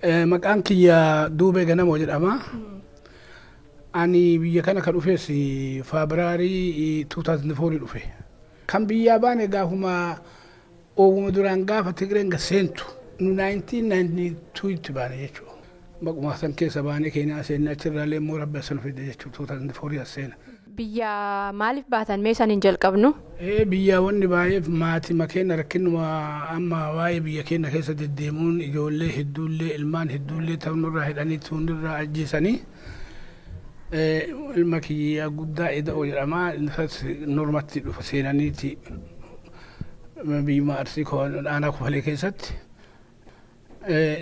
Maqaan kiyya Duubee Ganamoo jedhama. Ani biyya kana kan dhufes Febraarii 2004 dhufe. Kan biyyaa baane gaafuma ooguma duraan gaafa Tigreen seentu nu 1992 itti baane jechuudha. Maquma san keessa baane Keeniyaa seenne achirraallee immoo rabbi asan fide jechuudha 2004 as seena. Biyya maaliif baatan mee san hin jalqabnu? Biyya wanni baay'eef maatii makeenya rakkinuma amma waa'ee biyya keenya keessa deddeemuun ijoollee hedduullee ilmaan hedduullee ta'uunirraa hidhanii tuunirraa ajjeesanii ilma kiyya guddaa eda'oo jedhama normatti dhufa seenaniiti biyya Arsii Kofalee keessatti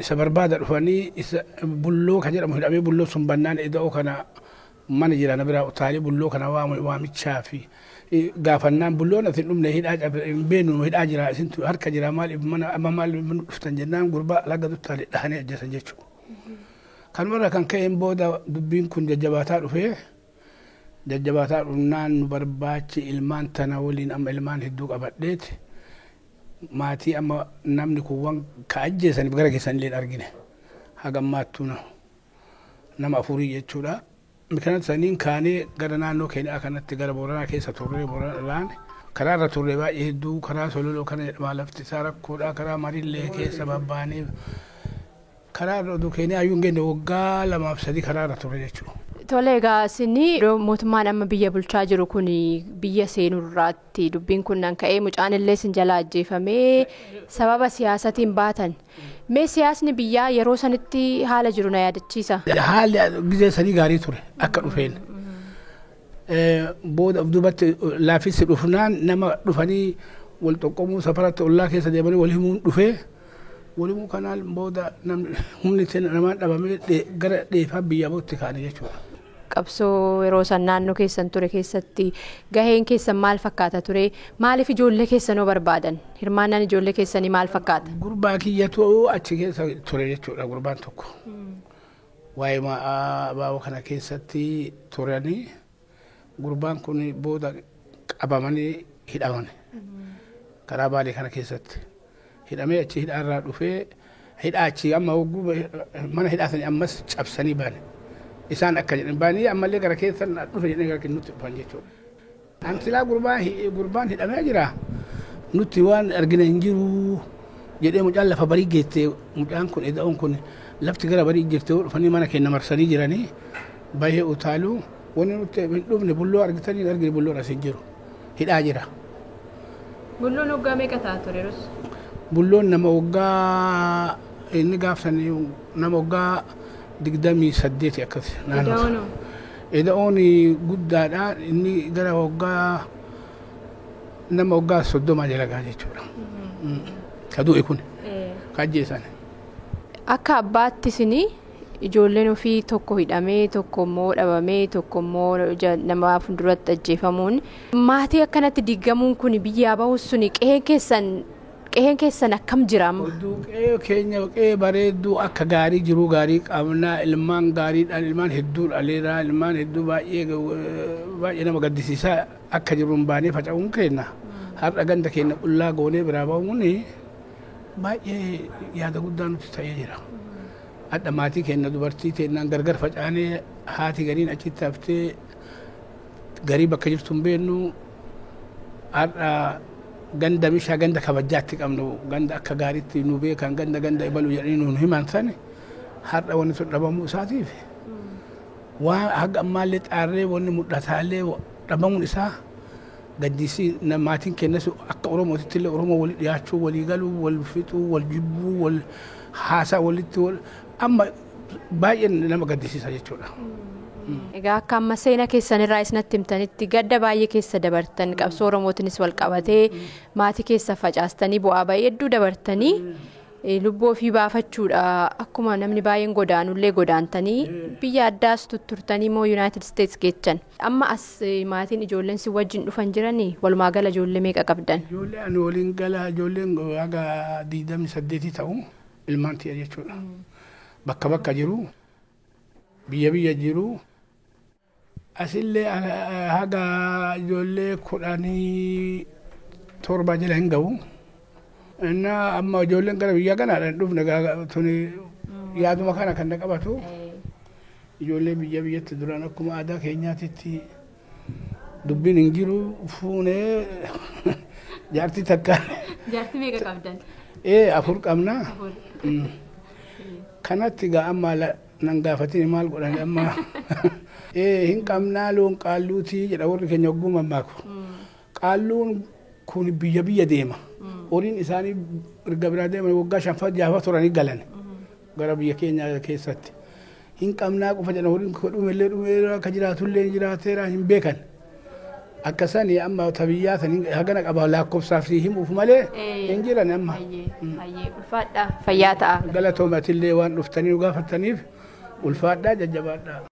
isa barbaada dhufanii isa Buulloo kan jedhamu hidhamee Buulloo sun bannaan eda'oo kana mana jirana bira utaalee Buulloo kana waamichaa fi gaafannaan Buulloon asin dhumne hidhaa beenu hidhaa jira isintu harka jira maaliif mana amma maaliif dhuftan jennaan gurbaa laga dutaalee dhahanii ajjeesan jechuudha. Kanuma kan ka'een booda dubbiin kun jajjabaataa dhufee jajjabaataa dhufnaan nu barbaachi ilmaan tana waliin amma ilmaan hedduu qabadheeti maatii amma namni kun waan ka ajjeesaniif gara keessanillee argine hagammaattuu nama afurii jechuudha. Mikan saniin kaanee gara naannoo Keeniyaa kanatti gara Booranaa keessa turree Booranaan karaa irra turree baay'ee hedduu karaa Sololoo kana jedhama lafti isaa rakkoodha karaa Marillee keessa babbaanee karaa irra Keeniyaa ayyuu hin geenye waggaa 2-3 karaa irra turre jechuudha. Tole egaa isinni mootummaan amma biyya bulchaa jiru kun biyya seenurraatti dubbiin kun nan ka'ee mucaan illee sin jala ajjeefamee sababa siyaasatiin baatan. Mee siyaasni biyyaa yeroo sanitti haala jiru na yaadachiisa. Haalli gizee sanii gaarii ture akka dhufeen. Booda duubatti laaffisi dhufnaan nama dhufanii wal xoqqomuu safaratti ollaa keessa deemanii wal himuun dhufee wal himuu kanaan booda humni namaan dhabamee gara dheefaa biyya bootti kaane jechuudha. Qabsoo yeroo san naannoo keessan ture keessatti gaheen keessan maal fakkaata ture? Maaliif ijoollee keessanoo barbaadan? Hirmaannaan ijoollee keessanii maal fakkaata? Gurbaa kiyyatu achi keessa ture jechuudha gurbaan tokko. Waa'ee baawwa kana keessatti turanii gurbaan kun booda qabamanii hidhaman. Karaa baalee kana keessatti hidhamee achi hidhaarraa dhufee hidhaa achi amma mana hidhaasanii ammas cabsanii baane. Isaan akka jedhan baanii ammallee gara keessan dhufe jedhanii gara nutti dhufan jechuudha. Ansilaa gurbaan hidhamee jira. Nuti waan argina hin jiru jedhee mucaan lafa barii geettee mucaan kun eda'uun kun lafti gara barii jirtee dhufanii mana keenya marsanii jiranii baay'ee utaaluu wanni nuti hin dhufne Buulloo argitanii argine Buulloon as hin jiru. Hidhaa jira. Buulloon waggaa meeqa ta'a ture? Buulloon nama waggaa inni gaafsanii nama waggaa 28 akkas naannoo. Eda'oon guddaadha inni gara waggaa nama waggaa 30 jalagaa jechuudha. Kadu'e kun ajjeesan. Akka abbaatti isin ijoolleen ofii tokko hidhamee tokko immoo dhabamee tokko immoo nama funduratti ajjeefamuun maatii akkanatti diggamuun kun biyyaa bahus suni qeheen keessan akkam jiraam? Qehee keenya qehee bareedduu akka gaarii jiru gaarii qabnaa ilmaan gaariidhaan ilmaan hedduu dhaleeraa ilmaan hedduu baay'ee nama gaddisiisaa akka jiru hin baanee faca'uun kenna. Har'a ganda keenya qullaa goonee biraa bahuun baay'ee yaada guddaa nuti ta'ee jira. Hadha maatii keenya dubartii teennaan gargar facaanee haati gariin achitti haftee garii bakka jirtu hin beennu har'a ganda mishaa ganda kabajaatti qabnu ganda akka gaariitti nu beekan ganda ibalu jedhanii nuun himan sani har'a wanni sun dhabamuu isaatiif waan haga ammaallee xaarree wanni mul'ataallee dhabamuun isaa gaddisii maatiin keenyas akka Oromootitti illee Oromoo walii dhiyaachuu walii galuu wal fixuu wal jibbuu wal haasaa walitti amma baay'ee nama gaddisiisa jechuudha. Egaa akka amma seena keessanirraa isinatti himtanitti gadda baay'ee keessa dabartan qabsoo Oromootinis wal qabatee maatii keessa facaastanii bu'aa baay'ee hedduu dabartanii lubbuu ofii baafachuudha akkuma namni baay'een godaanullee godaantanii biyya addaas tutturtanii moo United States geechan. Amma as maatiin ijoolleen si wajjin dhufan jiranii walumaa gala ijoollee meeqa qabdan? Ijoollee ani waliin gala ijoolleen haga 28 ta'u ilmaan ti'a jechuudha. Bakka bakka jiru biyya jiru asillee haga ijoollee 17 jala hin ga'u. Amma ijoolleen gara biyya kanaadhaan dhufne tuni yaaduma kana kan qabatu ijoollee biyyatti duraan akkuma aadaa keenyaatitti dubbiin hin jiru fuunee jaartii takka. Jaartii meeqa qabdan? Afur qabna. Kanatti gaa amma nan gaafatini maal godhan amma hin qabnaa loon qaalluutii jedha warri keenya ogguma maaku. Qaalluun kun biyya deema. Horiin isaanii erga biraa deeman waggaa 5 turanii galan gara biyya keenya keessatti. Hin qabnaa qofa jedhan horiin dhumeellee akka jiraatullee jiraateera hin beekan. Akkasanii amma tabiyyaa sanii hagana qaba lakkoofsaaf himuuf malee hin jiran amma. Ulfaadhaa fayyaa ta'a. Galatoomatillee waan dhuftanii gaafataniif ulfaadhaa jajjabaadhaa.